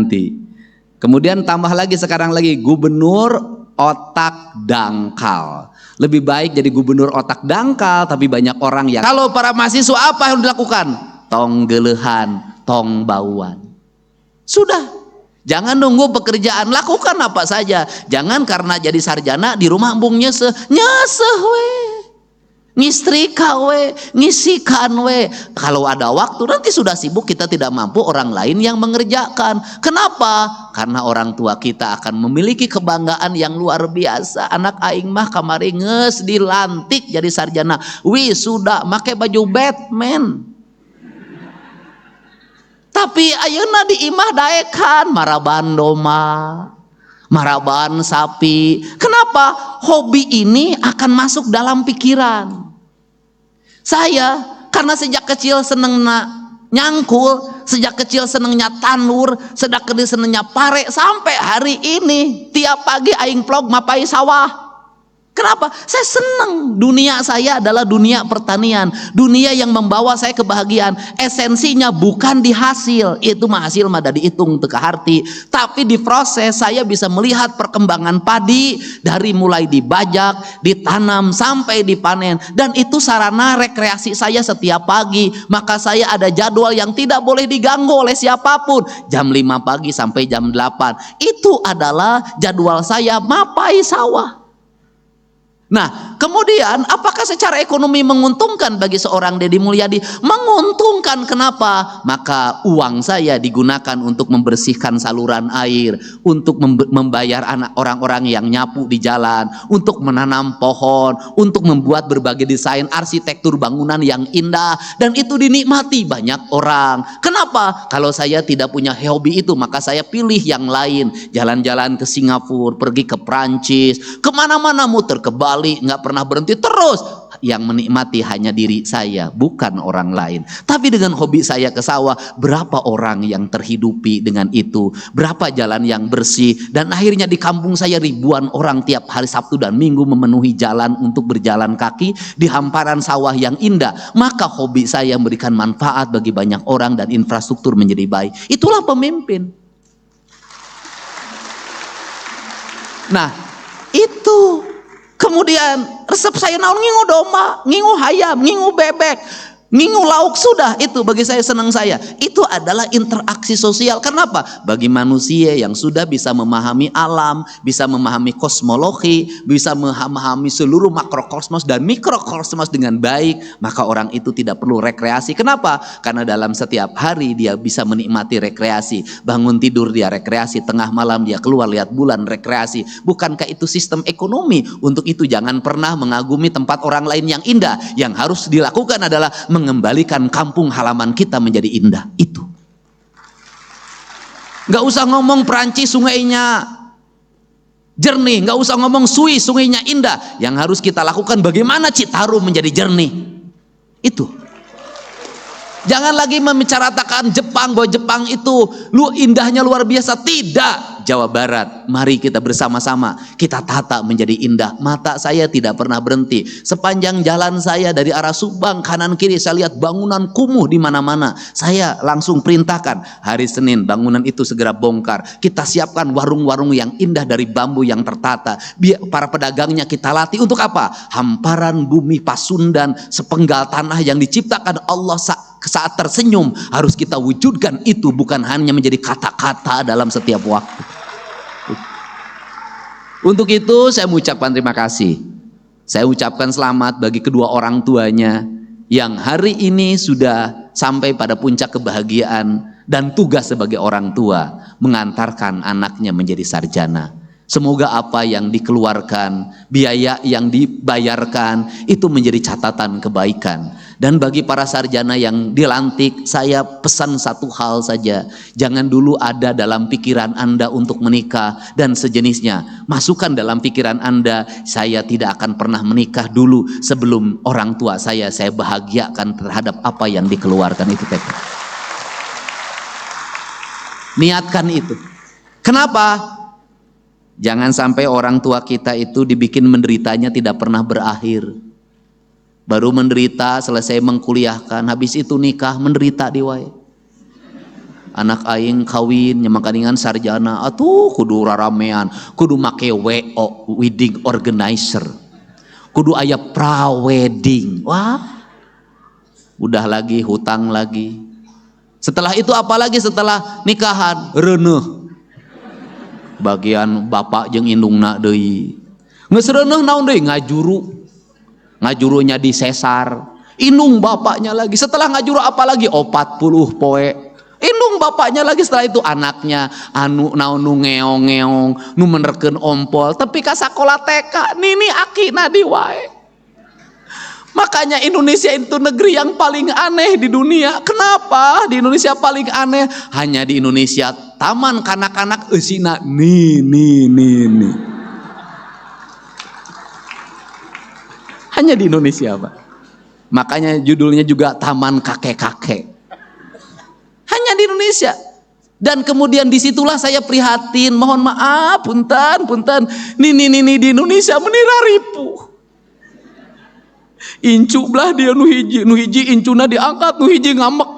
nanti. Kemudian tambah lagi sekarang lagi gubernur otak dangkal. Lebih baik jadi gubernur otak dangkal, tapi banyak orang yang kalau para mahasiswa apa yang dilakukan? Tong gelehan, tong bauan. Sudah, jangan nunggu pekerjaan, lakukan apa saja. Jangan karena jadi sarjana di rumah embung nyeseh we. Ngistrika we, ngisikan we. Kalau ada waktu nanti sudah sibuk, kita tidak mampu, orang lain yang mengerjakan. Kenapa? Karena orang tua kita akan memiliki kebanggaan yang luar biasa. Anak aing mah kamari geus dilantik jadi sarjana wisuda make baju Batman. Tapi ayeuna di imah daekan maraban domba, maraban sapi. Kenapa? Hobi ini akan masuk dalam pikiran saya, karena sejak kecil seneng nyangkul, sejak kecil senengnya tanur, sejak kecil senengnya pare, sampai hari ini tiap pagi aing vlog mapai sawah. Kenapa? Saya senang. Dunia saya adalah dunia pertanian, dunia yang membawa saya kebahagiaan. Esensinya bukan di hasil, itu mah hasil mah da dihitung teu kaharti, tapi di proses saya bisa melihat perkembangan padi dari mulai dibajak, ditanam sampai dipanen, dan itu sarana rekreasi saya setiap pagi. Maka saya ada jadwal yang tidak boleh diganggu oleh siapapun. Jam 5 pagi sampai jam 8 itu adalah jadwal saya mapai sawah. Nah, kemudian apakah secara ekonomi menguntungkan bagi seorang Deddy Mulyadi? Menguntungkan. Kenapa? Maka uang saya digunakan untuk membersihkan saluran air, untuk membayar anak orang-orang yang nyapu di jalan, untuk menanam pohon, untuk membuat berbagai desain arsitektur bangunan yang indah, dan itu dinikmati banyak orang. Kenapa? Kalau saya tidak punya hobi itu, maka saya pilih yang lain. Jalan-jalan ke Singapura, pergi ke Prancis, kemana-mana muter ke Bali, nggak pernah berhenti terus. Yang menikmati hanya diri saya, bukan orang lain. Tapi dengan hobi saya ke sawah, berapa orang yang terhidupi dengan itu, berapa jalan yang bersih, dan akhirnya di kampung saya ribuan orang tiap hari Sabtu dan Minggu memenuhi jalan untuk berjalan kaki di hamparan sawah yang indah. Maka hobi saya memberikan manfaat bagi banyak orang dan infrastruktur menjadi baik. Itulah pemimpin. Nah, itu kemudian resep saya naon, ngingu domba, ngingu hayam, ngingu bebek, ngingu lauk, sudah itu bagi saya senang saya. Itu adalah interaksi sosial. Kenapa? Bagi manusia yang sudah bisa memahami alam, bisa memahami kosmologi, bisa memahami seluruh makrokosmos dan mikrokosmos dengan baik, maka orang itu tidak perlu rekreasi. Kenapa? Karena dalam setiap hari dia bisa menikmati rekreasi. Bangun tidur dia rekreasi, tengah malam dia keluar lihat bulan rekreasi. Bukankah itu sistem ekonomi? Untuk itu jangan pernah mengagumi tempat orang lain yang indah. Yang harus dilakukan adalah mengembalikan kampung halaman kita menjadi indah. Itu nggak usah ngomong Perancis sungainya jernih, nggak usah ngomong Swiss sungainya indah. Yang harus kita lakukan bagaimana Citarum menjadi jernih. Itu jangan lagi membicarakan Jepang, bahwa Jepang itu indahnya luar biasa. Tidak. Jawa Barat, mari kita bersama-sama kita tata menjadi indah. Mata saya tidak pernah berhenti sepanjang jalan saya dari arah Subang kanan kiri, saya lihat bangunan kumuh di mana-mana. Saya langsung perintahkan hari Senin bangunan itu segera bongkar. Kita siapkan warung-warung yang indah dari bambu yang tertata. Biar para pedagangnya kita latih untuk apa? Hamparan bumi Pasundan, sepenggal tanah yang diciptakan Allah saat tersenyum harus kita wujudkan. Itu bukan hanya menjadi kata-kata dalam setiap waktu. Untuk itu saya mengucapkan terima kasih. Saya ucapkan selamat bagi kedua orang tuanya yang hari ini sudah sampai pada puncak kebahagiaan dan tugas sebagai orang tua mengantarkan anaknya menjadi sarjana. Semoga apa yang dikeluarkan, biaya yang dibayarkan itu menjadi catatan kebaikan. Dan bagi para sarjana yang dilantik, saya pesan satu hal saja. Jangan dulu ada dalam pikiran Anda untuk menikah dan sejenisnya. Masukkan dalam pikiran Anda, saya tidak akan pernah menikah dulu sebelum orang tua saya bahagiakan terhadap apa yang dikeluarkan itu. Niatkan itu. Kenapa? Jangan sampai orang tua kita itu dibikin menderitanya tidak pernah berakhir. Baru menderita selesai mengkuliahkan, habis itu nikah menderita diwai. anak aing kawin nyamakaningan sarjana atuh kudu raramean, kudu make WO, wedding organizer, kudu aya pra-wedding. Wah, udah lagi hutang lagi. Setelah itu apalagi setelah nikahan reuneuh bagian bapak jeung indungna deui geus reuneuh naon deui ngajurunya disesar indung bapaknya lagi. Setelah ngajuru apalagi 40 poe indung bapaknya lagi. Setelah itu anaknya anu naon nu ngeong-ngeong nu menerkeun ompol tapi ka sakola TK nini akina di wae. Makanya Indonesia itu negeri yang paling aneh di dunia. Kenapa di Indonesia paling aneh? Hanya di Indonesia taman kanak-kanak eusina nih. Hanya di Indonesia, Pak. Makanya judulnya juga taman kakek-kakek. Hanya di Indonesia. Dan kemudian disitulah saya prihatin. Mohon maaf, punten. Nih di Indonesia menira ripuh. Incu belah dia nu hiji incuna diangkat, nu hiji ngambek.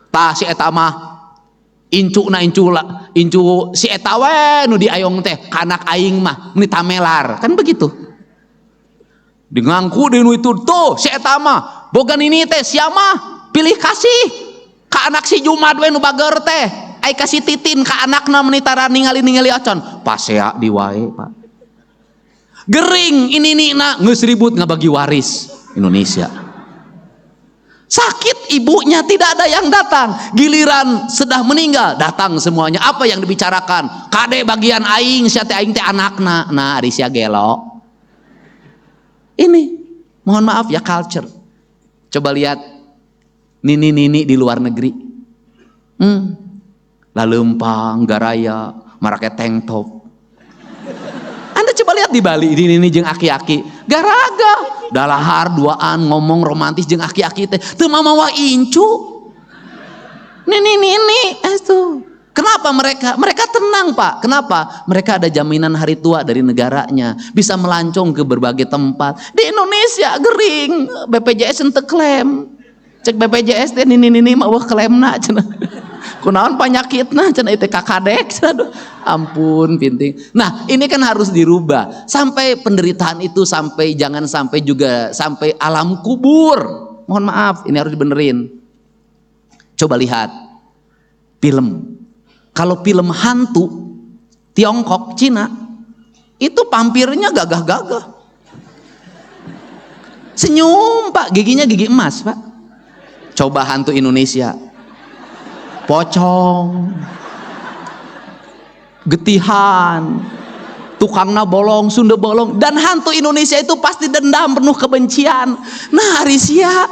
Tah si eta mah incu si eta we nu diayong teh kanak aing mah nu tamelar. Kan begitu. Di ngangku di nu itu tuh si eta mah boga ini teh sia mah pilih kasih ka anak si Jumad we nu bager teh. Ai kasih titin ka anakna menitara ningali ocon. Pasea di wae, Pak. Gering ini na geus ribut ngabagi waris. Indonesia sakit ibunya tidak ada yang datang, giliran sudah meninggal datang semuanya. Apa yang dibicarakan? Kade bagian aing sia teh aing teh anakna. Nah ari sia gelo. Ini mohon maaf ya culture. Coba lihat nini di luar negeri. Laleumpang garaya marake tank top. Anda coba lihat di Bali ini jeung aki-aki garaga dalahar duaan ngomong romantis jeung aki-aki teh teu mamawa incu. Nini itu. Kenapa mereka tenang, Pak? Kenapa? Mereka ada jaminan hari tua dari negaranya, bisa melancong ke berbagai tempat. Di Indonesia gering, BPJS henteu klaim. Cek BPJS teh nini mah klaimna cenah. Kunaon panyakitna cenah ieu teh kakadek cenah. Ampun pinting. Nah, ini kan harus dirubah. Sampai penderitaan itu jangan sampai juga sampai alam kubur. Mohon maaf, ini harus dibenerin. Coba lihat film. Kalau film hantu Tiongkok, Cina, itu pampirnya gagah-gagah. Senyum, Pak, giginya gigi emas, Pak. Coba hantu Indonesia. Pocong. Getihan, tukangna bolong, Sunda bolong, dan hantu Indonesia itu pasti dendam penuh kebencian. Nah, Arisia,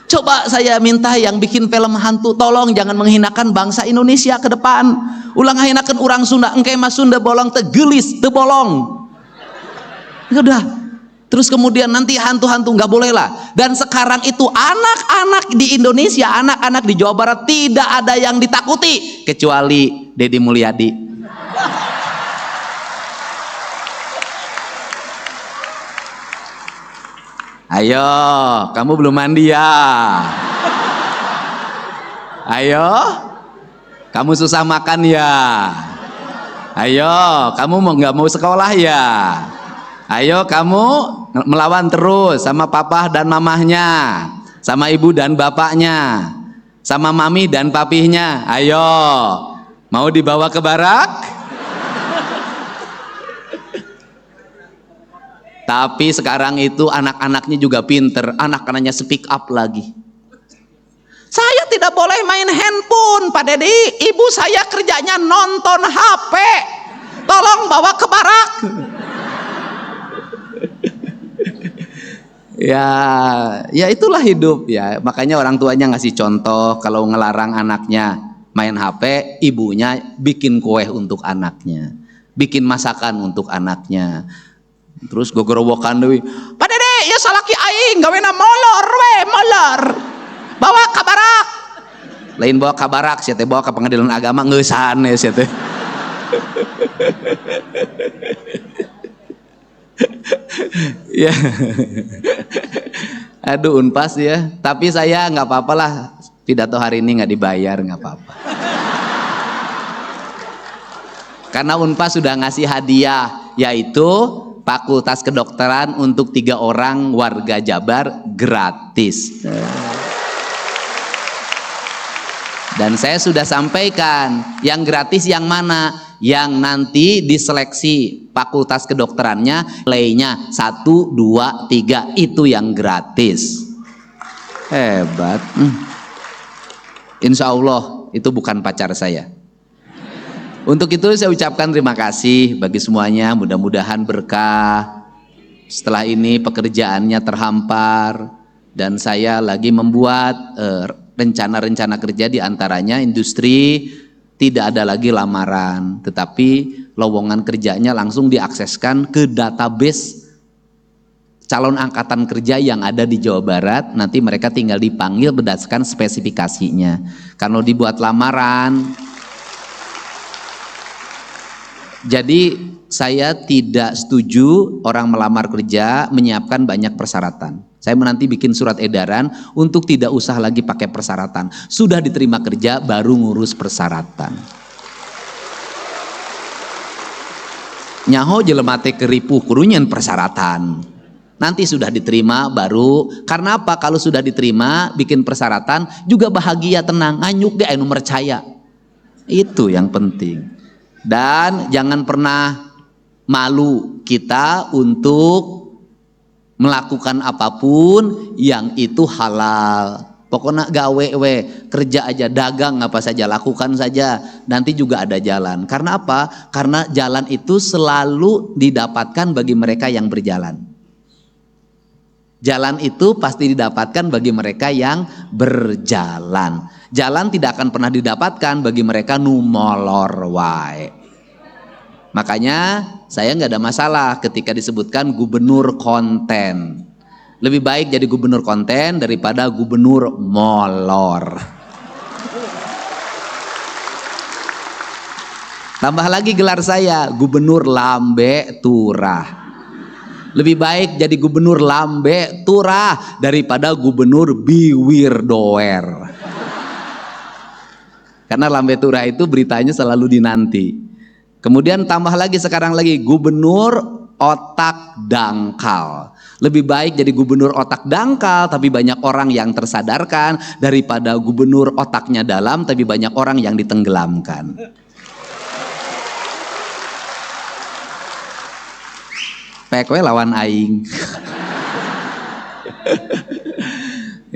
coba saya minta yang bikin film hantu, tolong jangan menghinakan bangsa Indonesia ke depan. Ulang hinakan orang Sunda, engke mas Sunda bolong tegelis, teu bolong. Udah. Terus kemudian nanti hantu-hantu nggak boleh lah. Dan sekarang itu anak-anak di Indonesia, anak-anak di Jawa Barat tidak ada yang ditakuti kecuali Deddy Mulyadi. Ayo, kamu belum mandi ya? Ayo, kamu susah makan ya? Ayo, kamu nggak mau sekolah ya? Ayo, kamu melawan terus sama papa dan mamahnya, sama ibu dan bapaknya, sama mami dan papihnya. Ayo, mau dibawa ke barak? Tapi sekarang itu anak-anaknya juga pinter, anak-anaknya speak up lagi. Saya tidak boleh main handphone, Pak Dedi. Ibu saya kerjanya nonton HP. Tolong bawa ke barak. Ya itulah hidup ya. Makanya orang tuanya ngasih contoh, kalau ngelarang anaknya main HP, ibunya bikin kue untuk anaknya, bikin masakan untuk anaknya. Terus gogorowokan deui, Pak Dede, ya salaki aing gawena molor we, molor. Bawa ka barak. Lain bawa ka barak, sia teh bawa ka pengadilan agama ngeusan ya sia teh. Ya. Aduh, Unpas ya. Tapi saya nggak apa-apa lah, pidato hari ini nggak dibayar, nggak apa-apa. Karena Unpad sudah ngasih hadiah, yaitu Fakultas Kedokteran untuk 3 orang warga Jabar gratis. Dan saya sudah sampaikan, yang gratis yang mana? Yang nanti diseleksi Fakultas Kedokterannya, nilainya 1, 2, 3, itu yang gratis. Hebat. Insya Allah itu bukan pacar saya. Untuk itu saya ucapkan terima kasih bagi semuanya, mudah-mudahan berkah. Setelah ini pekerjaannya terhampar dan saya lagi membuat rencana-rencana kerja, diantaranya industri tidak ada lagi lamaran, tetapi lowongan kerjanya langsung diakseskan ke database calon angkatan kerja yang ada di Jawa Barat. Nanti mereka tinggal dipanggil berdasarkan spesifikasinya. Kalau dibuat lamaran, jadi saya tidak setuju orang melamar kerja menyiapkan banyak persyaratan. Saya nanti bikin surat edaran untuk tidak usah lagi pakai persyaratan. Sudah diterima kerja baru ngurus persyaratan. Nyaho jelema teh keripuh kurunyan persyaratan. Nanti sudah diterima baru, karena apa? Kalau sudah diterima bikin persyaratan juga bahagia, tenang, nganyuk ge anu percaya. Itu yang penting. Dan jangan pernah malu kita untuk melakukan apapun yang itu halal. Pokoknya gawe kerja aja, dagang apa saja, lakukan saja. Nanti juga ada jalan. Karena apa? Karena jalan itu selalu didapatkan bagi mereka yang berjalan. Jalan itu pasti didapatkan bagi mereka yang berjalan. Jalan tidak akan pernah didapatkan bagi mereka nu molor wae. Makanya saya nggak ada masalah ketika disebutkan gubernur konten. Lebih baik jadi gubernur konten daripada gubernur molor. Tambah lagi gelar saya, gubernur lambe turah. Lebih baik jadi gubernur lambe turah daripada gubernur biwir doer. Karena lambe turah itu beritanya selalu dinanti. Kemudian tambah lagi sekarang lagi gubernur otak dangkal. Lebih baik jadi gubernur otak dangkal tapi banyak orang yang tersadarkan daripada gubernur otaknya dalam tapi banyak orang yang ditenggelamkan. Pekwe lawan aing.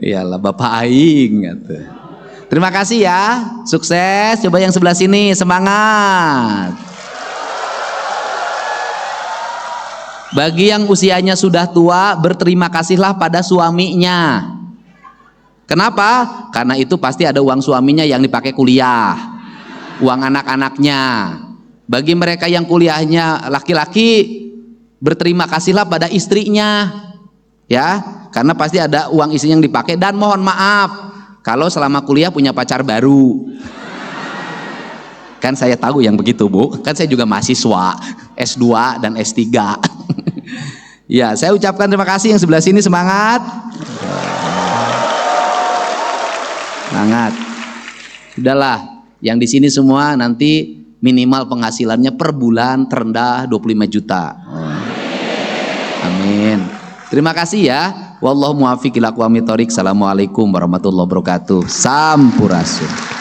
Iyalah bapak aing gitu. Terima kasih ya, sukses. Coba yang sebelah sini, semangat. Bagi yang usianya sudah tua, berterima kasihlah pada suaminya. Kenapa? Karena itu pasti ada uang suaminya yang dipakai kuliah, uang anak-anaknya. Bagi mereka yang kuliahnya laki-laki, berterima kasihlah pada istrinya, ya, karena pasti ada uang istrinya yang dipakai. Dan mohon maaf kalau selama kuliah punya pacar baru. Kan saya tahu yang begitu, Bu. Kan saya juga mahasiswa S2 dan S3. Ya, saya ucapkan terima kasih. Yang sebelah sini semangat. Semangat. Sudahlah, yang di sini semua nanti minimal penghasilannya per bulan terendah 25 juta. Amin. Terima kasih ya. Wallahu muwaffiq ila aqwamit thoriq. Assalamualaikum warahmatullahi wabarakatuh. Sampurasun.